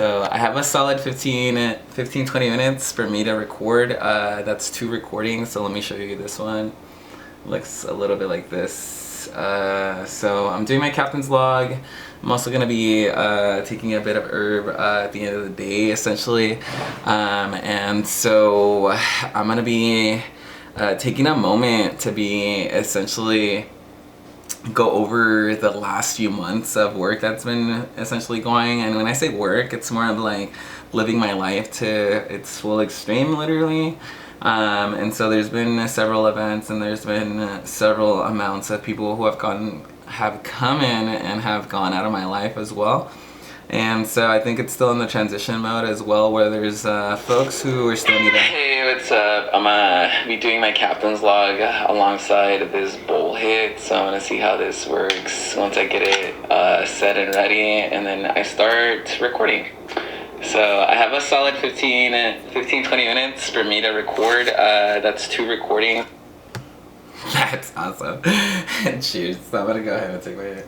So I have a solid 20 minutes for me to record. That's 2 recordings, so let me show you this one. Looks a little bit like this. So I'm doing my captain's log. I'm also going to be taking a bit of herb at the end of the day, essentially. And so I'm going to be taking a moment to be essentially go over the last few months of work that's been essentially going. And when I say work, it's more of like living my life to its full extreme, literally. And so there's been several events, and there's been several amounts of people who have come in and have gone out of my life as well. And so I think it's still in the transition mode as well, where there's folks who are still needing. Hey, what's up? I'm be doing my captain's log alongside this bullhead, so I'm gonna see how this works once I get it set and ready, and then I start recording. So I have a solid 20 minutes for me to record. That's 2 recordings. That's awesome. Cheers. So I'm gonna go ahead and take my...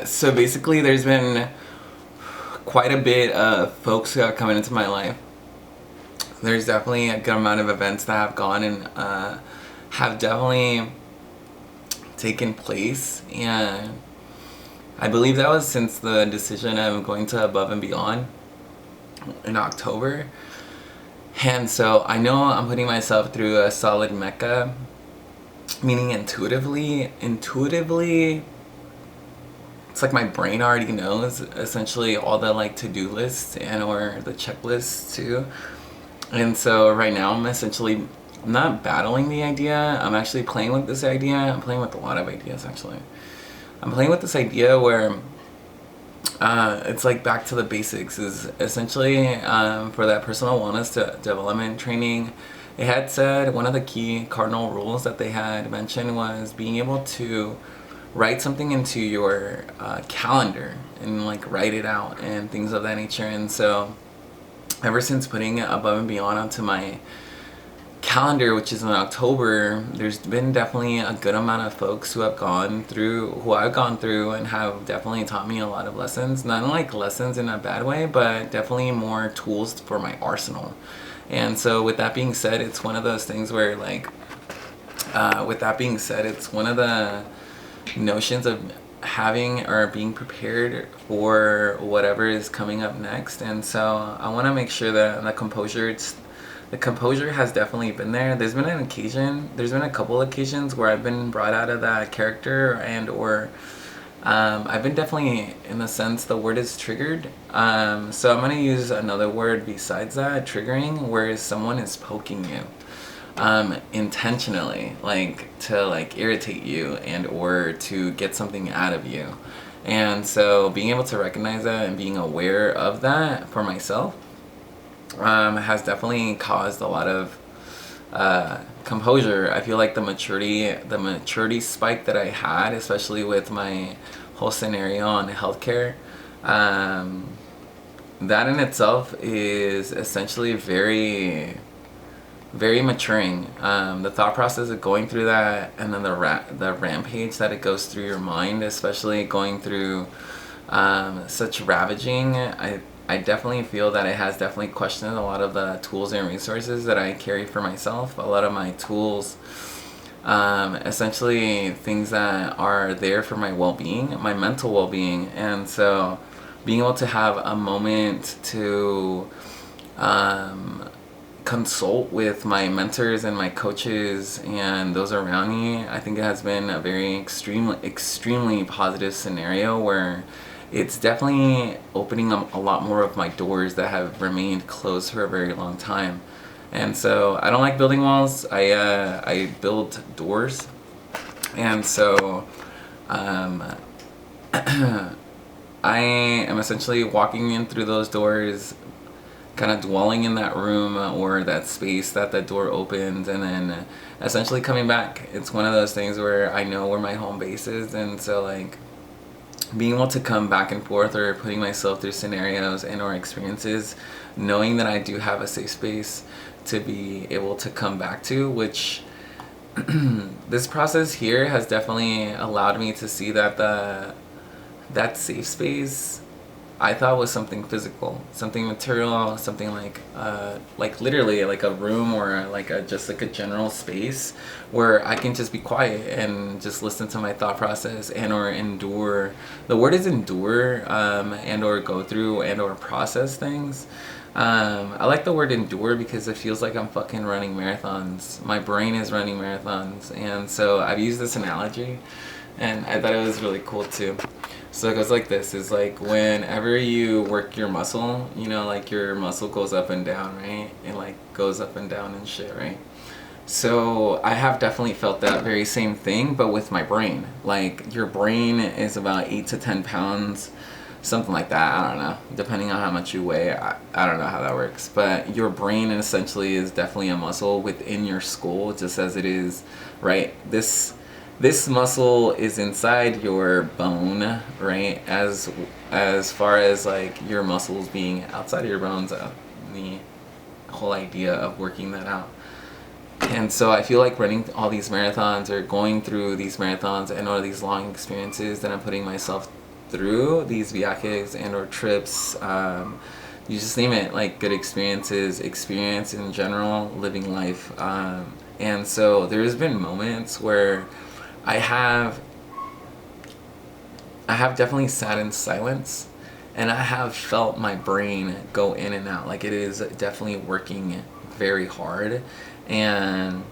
So basically there's been quite a bit of folks who have come into my life. There's definitely a good amount of events that have gone and have definitely taken place, and I believe that was since the decision of going to Above and Beyond in October. And so I know I'm putting myself through a solid mecca, meaning intuitively it's like my brain already knows essentially all the like to-do lists and or the checklists too. And so right now I'm not battling the idea, I'm actually playing with this idea. I'm playing with a lot of ideas actually. I'm playing with this idea where it's like back to the basics, is essentially for that personal wellness development training. It had said one of the key cardinal rules that they had mentioned was being able to write something into your calendar and like write it out and things of that nature. And so ever since putting Above and Beyond onto my calendar, which is in October, there's been definitely a good amount of folks who I've gone through and have definitely taught me a lot of lessons. Not like lessons in a bad way, but definitely more tools for my arsenal. And so with that being said, it's one of those things where like it's one of the notions of having or being prepared for whatever is coming up next. And so I want to make sure that the composure has definitely been there. There's been a couple occasions where I've been brought out of that character, and or I've been definitely, in the sense, the word is triggered. So I'm going to use another word besides that, triggering, where someone is poking you intentionally, like to like irritate you and or to get something out of you. And so being able to recognize that and being aware of that for myself has definitely caused a lot of composure. I feel like the maturity spike that I had, especially with my whole scenario on healthcare, that in itself is essentially very maturing. The thought process of going through that, and then the rampage that it goes through your mind, especially going through such ravaging, I definitely feel that it has definitely questioned a lot of the tools and resources that I carry for myself. A lot of my tools, essentially things that are there for my well-being, my mental well-being. And so being able to have a moment to consult with my mentors and my coaches and those around me, I think it has been a very extremely positive scenario, where it's definitely opening up a lot more of my doors that have remained closed for a very long time. And so I don't like building walls, I build doors. And so I am essentially walking in through those doors, kind of dwelling in that room or that space that the door opens, and then essentially coming back. It's one of those things where I know where my home base is, and so like being able to come back and forth or putting myself through scenarios and or experiences, knowing that I do have a safe space to be able to come back to, which this process here has definitely allowed me to see that that safe space I thought was something physical, something material, something like literally like a room or like a just like a general space where I can just be quiet and just listen to my thought process and or endure. The word is endure, and or go through and or process things. I like the word endure because it feels like I'm fucking running marathons. My brain is running marathons, and so I've used this analogy, and I thought it was really cool too. So it goes like this, is like whenever you work your muscle, you know, like your muscle goes up and down, right? It like goes up and down and shit, right? So I have definitely felt that very same thing, but with my brain. Like your brain is about 8 to 10 pounds, something like that. I don't know, depending on how much you weigh. I don't know how that works, but your brain essentially is definitely a muscle within your skull, just as it is, right? This muscle is inside your bone, right? As far as like your muscles being outside of your bones, the whole idea of working that out. And so I feel like running all these marathons or going through these marathons and all these long experiences that I'm putting myself through, these viajes and or trips, you just name it, like good experiences, experience in general, living life. And so there's been moments where I have definitely sat in silence, and I have felt my brain go in and out. Like it is definitely working very hard, and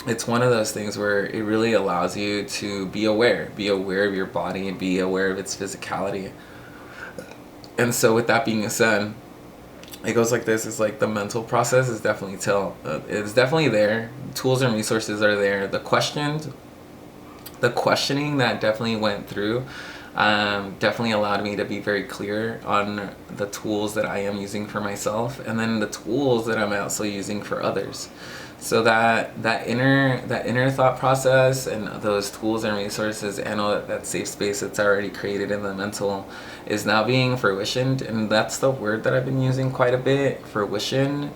it's one of those things where it really allows you to be aware of your body and be aware of its physicality. And so with that being said, it goes like this. It's like the mental process is definitely it's definitely there. Tools and resources are there. The questioning that definitely went through definitely allowed me to be very clear on the tools that I am using for myself, and then the tools that I'm also using for others. So that inner thought process and those tools and resources and all that safe space that's already created in the mental is now being fruitioned, and that's the word that I've been using quite a bit, fruition,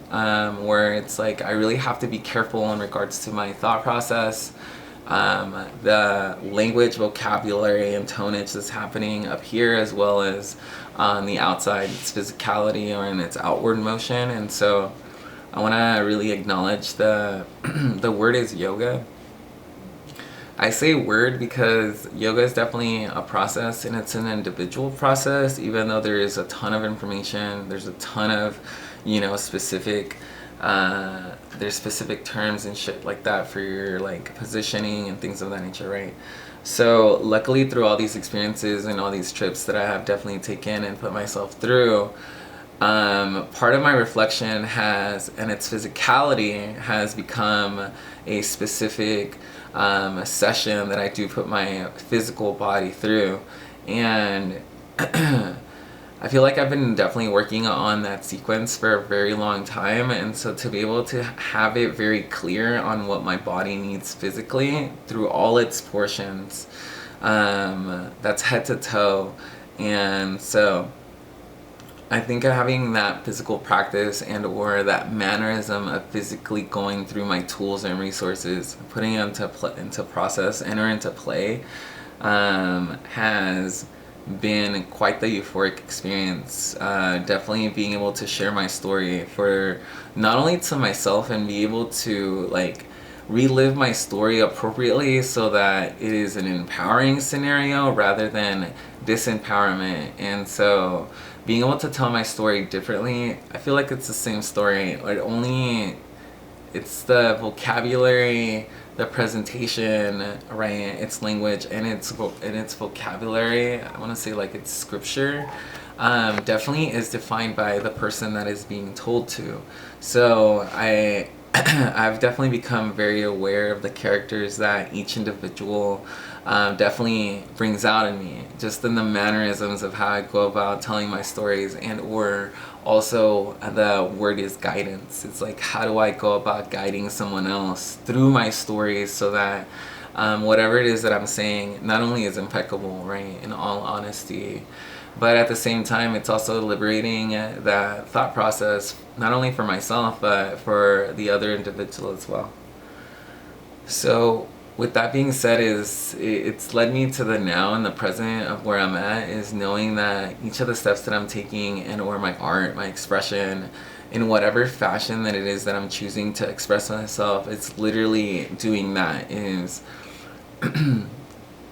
where it's like I really have to be careful in regards to my thought process. The language, vocabulary, and tonnage that's happening up here, as well as on the outside, its physicality or in its outward motion. And so I want to really acknowledge the word is yoga. I say word because yoga is definitely a process, and it's an individual process, even though there is a ton of information, there's a ton of, specific there's specific terms and shit like that for your like positioning and things of that nature, right? So luckily, through all these experiences and all these trips that I have definitely taken and put myself through, part of my reflection and its physicality has become a specific session that I do put my physical body through, and I feel like I've been definitely working on that sequence for a very long time, and so to be able to have it very clear on what my body needs physically through all its portions, that's head to toe. And so I think having that physical practice and or that mannerism of physically going through my tools and resources, putting it into process, enter into play, has been quite the euphoric experience. Definitely being able to share my story for not only to myself and be able to like relive my story appropriately so that it is an empowering scenario rather than disempowerment. And so being able to tell my story differently, I feel like it's the same story, it's the vocabulary, the presentation, right? Its language and its vocabulary. I want to say like its scripture, definitely is defined by the person that is being told to. So I've definitely become very aware of the characters that each individual definitely brings out in me, just in the mannerisms of how I go about telling my stories, and or also the word is guidance. It's like, how do I go about guiding someone else through my stories so that Whatever it is that I'm saying not only is impeccable, right, in all honesty, but at the same time it's also liberating that thought process, not only for myself but for the other individual as well. So with that being said, it's led me to the now and the present of where I'm at, is knowing that each of the steps that I'm taking and or my art, my expression, in whatever fashion that it is that I'm choosing to express myself, it's literally doing that, is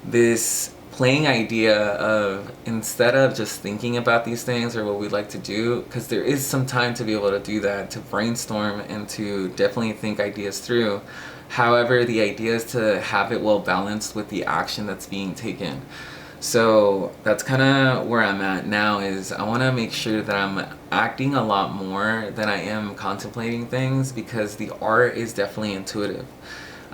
this playing idea of, instead of just thinking about these things or what we'd like to do, because there is some time to be able to do that, to brainstorm and to definitely think ideas through. However, the idea is to have it well balanced with the action that's being taken. So that's kind of where I'm at now, is I want to make sure that I'm acting a lot more than I am contemplating things, because the art is definitely intuitive.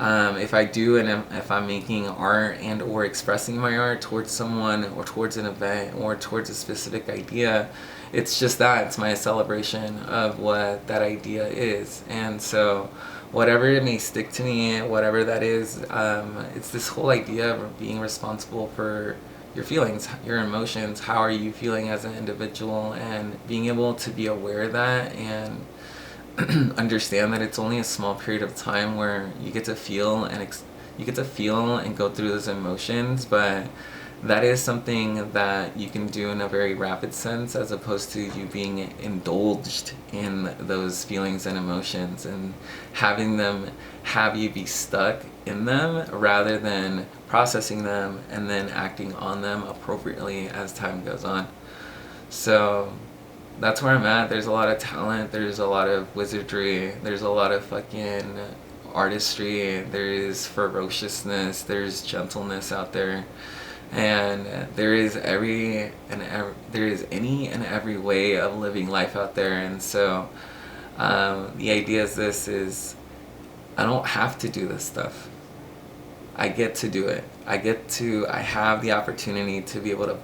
If I do, and if I'm making art and or expressing my art towards someone or towards an event or towards a specific idea, it's just that, it's my celebration of what that idea is. And so whatever it may stick to me, whatever that is, it's this whole idea of being responsible for your feelings, your emotions, how are you feeling as an individual, and being able to be aware of that and understand that it's only a small period of time where you get to feel and you get to feel and go through those emotions, but that is something that you can do in a very rapid sense, as opposed to you being indulged in those feelings and emotions and having them have you be stuck in them, rather than processing them and then acting on them appropriately as time goes on. So that's where I'm at. There's a lot of talent, there's a lot of wizardry, there's a lot of fucking artistry, there's ferociousness, there's gentleness out there, and there is any and every way of living life out there. And so the idea is this, is I don't have to do this stuff. I get to do it. I have the opportunity to be able to